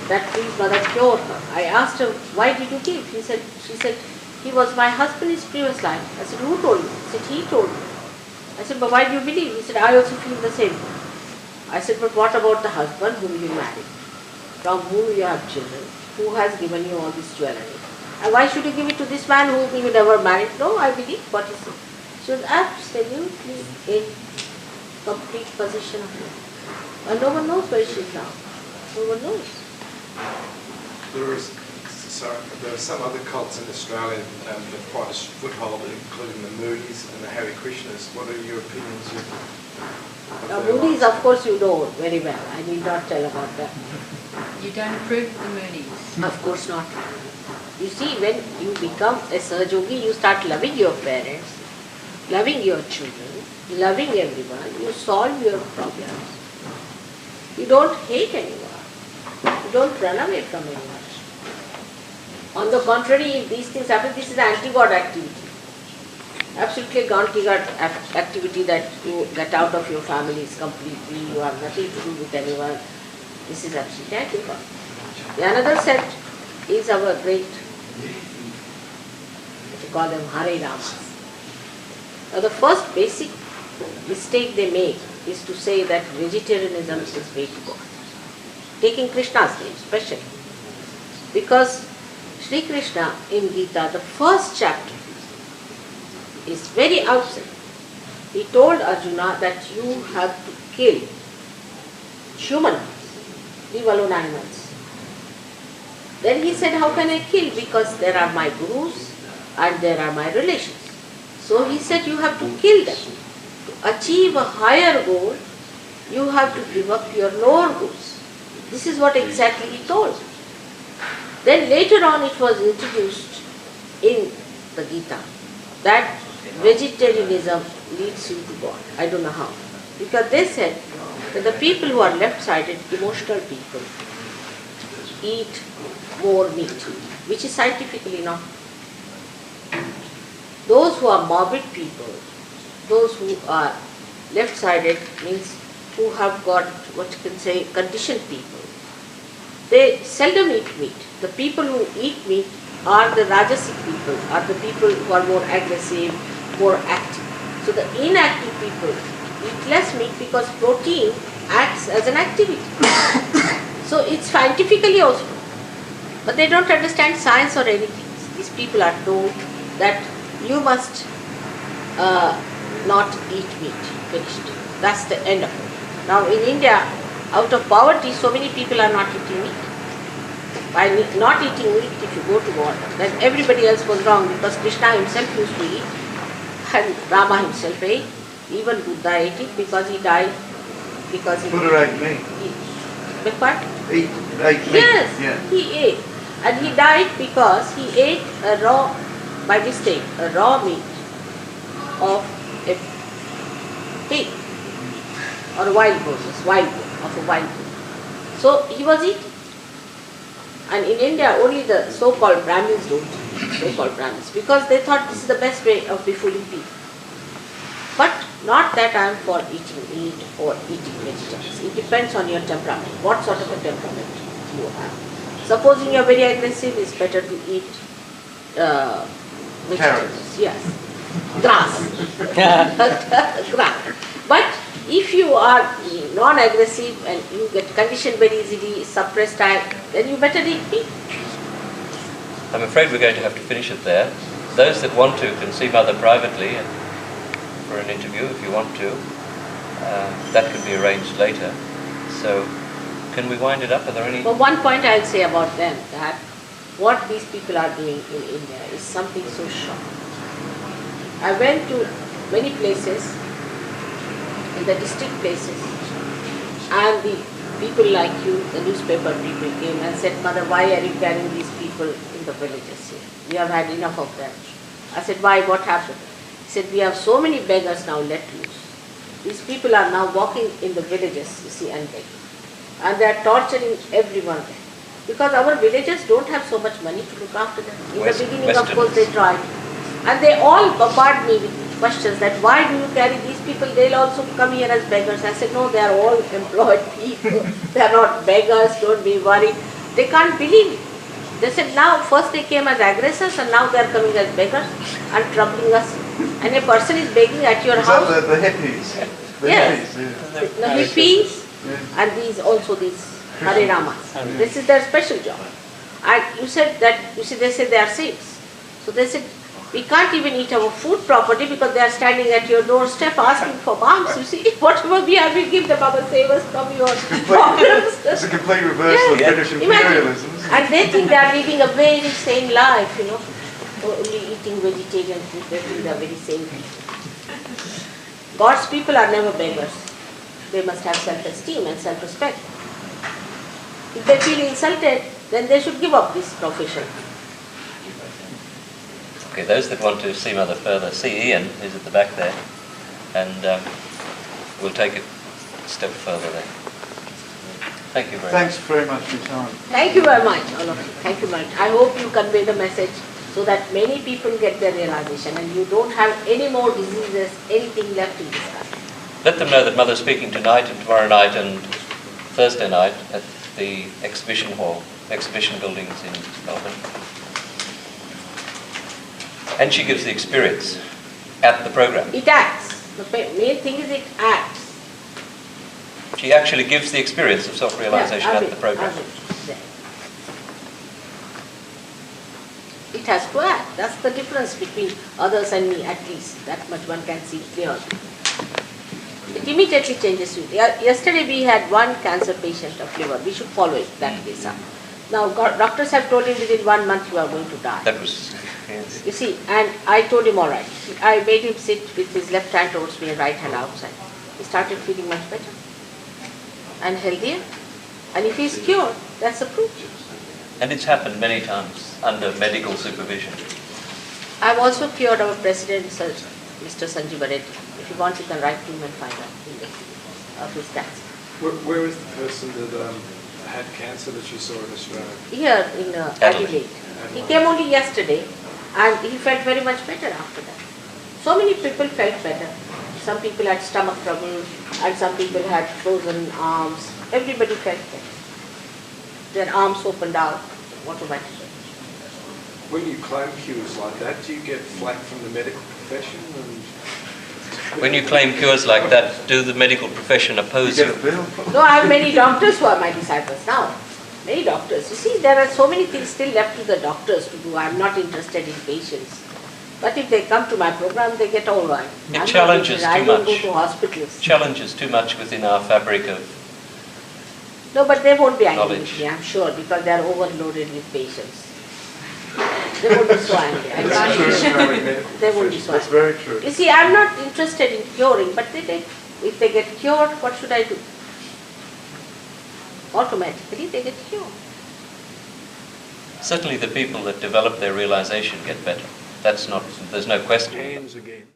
B: That please mother cure her. I asked her, why did you give? She said, he was my husband in his previous life. I said, who told you? He said, he told me. I said, but why do you believe? He said, I also feel the same. I said, but what about the husband whom you married, from whom you have children, who has given you all this jewelry? And why should you give it to this man whom you never married? No, I believe what he said. She was absolutely in complete possession of him. And no one knows where she is now. No one knows.
D: There are some other cults in Australia that have quite a foothold, including the Moodies and the Hare Krishnas. What are your opinions of
B: Now, Moonies, of course, you know very well. I need not tell about that.
C: You don't approve of the Moonies?
B: Of course not. You see, when you become a SahajaYogi, you start loving your parents, loving your children, loving everyone. You solve your problems. You don't hate anyone. You don't run away from anyone. On the contrary, if these things happen, this is anti-God activity. Absolutely anti-God activity that you get out of your families completely, you have nothing to do with anyone. This is absolutely anti-God. The another sect is our great, we call them Hare Ramas. Now the first basic mistake they make is to say that vegetarianism is way to go. Taking Krishna's name especially. Because Sri Krishna in Gita, the first chapter, is very outside. He told Arjuna that you have to kill humans, leave alone animals. Then he said, how can I kill? Because there are my gurus and there are my relations. So he said, you have to kill them. To achieve a higher goal, you have to give up your lower goals. This is what exactly he told. Then later on it was introduced in the Gita that vegetarianism leads you to God. I don't know how. Because they said that the people who are left-sided, emotional people, eat more meat, which is scientifically not. Those who are morbid people, those who are left-sided means who have got what you can say conditioned people, they seldom eat meat. The people who eat meat are the Rajasic people, are the people who are more aggressive, more active. So the inactive people eat less meat because protein acts as an activity. So it's scientifically also. But they don't understand science or anything. These people are told that you must not eat meat, finished. That's the end of it. Now in India, out of poverty, so many people are not eating meat. By not eating meat, if you go to God, then everybody else was wrong because Krishna himself used to eat and Rama himself ate. Even Buddha ate it because he died. Because he
E: Buddha ate meat.
B: Beg pardon?
E: Ate meat.
B: Yes,
E: Yeah.
B: he ate. And he died because he ate a raw, by mistake, a raw meat of a pig or a wild boar, of a wild boar. So he was eating. And in India, only the so-called Brahmins don't eat, so-called Brahmins, because they thought this is the best way of befooling people. But not that I am for eating meat or eating vegetables. It depends on your temperament, what sort of a temperament you have. Supposing you are very aggressive, it's better to eat vegetables.
E: Carrots.
B: Yes. Grass. Grass. But if you are non-aggressive and you get conditioned very easily, suppressed time, then you better eat meat.
A: I'm afraid we're going to have to finish it there. Those that want to can see Mother privately and for an interview if you want to. That can be arranged later. So, can we wind it up? Are there any?
B: But one point I'll say about them, that what these people are doing in India is something so shocking. I went to many places, in the district places, and the people like you, the newspaper people came and said, Mother, why are you carrying these people in the villages here? We have had enough of them. I said, why, what happened? He said, we have so many beggars now let loose. These people are now walking in the villages, you see, and begging. And they are torturing everyone there. Because our villagers don't have so much money to look after them. In the beginning, of course, they tried. And they all bombard me with questions that why do you carry these people? They'll also come here as beggars. I said, no, they are all employed people. They are not beggars, don't be worried. They can't believe it. They said now, first they came as aggressors and now they are coming as beggars and troubling us. And a person is begging at your house.
E: Is that the hippies? The
B: Yes.
E: hippies, yeah.
B: The hippies
E: Yeah.
B: and these also these Hare Ramas. This is their special job. And you said that, you see, they said they are saints. So they said, we can't even eat our food properly because they are standing at your doorstep asking for alms. You see, whatever we have, we give them, our savers from your problems.
E: It's a complete reversal of British imperialism.
B: And they think they are living a very sane life, you know, only eating vegetarian food. They think they are very sane people. God's people are never beggars. They must have self-esteem and self-respect. If they feel insulted, then they should give up this profession.
A: Okay, those that want to see Mother further, see Ian, who's at the back there, and we'll take it a step further there. Thank you very much.
E: Thanks very much for your time.
B: Thank you very much, all of you. Thank you very much. I hope you convey the message so that many people get their realization and you don't have any more diseases, anything left in this country.
A: Let them know that Mother's speaking tonight and tomorrow night and Thursday night at the exhibition hall, exhibition buildings in Melbourne. And she gives the experience at the program.
B: It acts. The main thing is it acts.
A: She actually gives the experience of self-realization
B: Yeah,
A: at the program.
B: It has to act. That's the difference between others and me, at least. That much one can see clearly. It immediately changes you. Yesterday we had one cancer patient of liver. We should follow it, that case up. Now doctors have told him within 1 month you are going to die.
A: That was, yes.
B: You see, and I told him all right. I made him sit with his left hand towards me and right hand outside. He started feeling much better and healthier. And if he is cured, that's a proof.
A: And it's happened many times under medical supervision.
B: I've also cured our president, Mr. Sanjeev Reddy. If you want, you can write to him and find out of his cancer.
D: Where is the person that had cancer that you saw in Australia?
B: Here in Adelaide. He came only yesterday and he felt very much better after that. So many people felt better. Some people had stomach trouble and some people had frozen arms. Everybody felt better. Their arms opened out automatically.
D: when you claim cures like that, do you get flack from the medical profession? And
A: When you claim cures like that, do the medical profession oppose you?
B: No, I have many doctors who are my disciples now. Many doctors. You see, there are so many things still left to the doctors to do. I am not interested in patients. But if they come to my program, they get all right.
A: It challenges too much.
B: I don't go to hospitals.
A: Challenges too much within our fabric of
B: No, but they won't be angry with
A: knowledge.
B: me, I'm sure, because they are overloaded with patients. They won't be so angry. They won't be so
E: That's
B: angry.
E: very true.
B: You see, I'm not interested in curing, but if they get cured, what should I do? Automatically they get cured.
A: Certainly the people that develop their realization get better. That's not, there's no question.
D: hands again.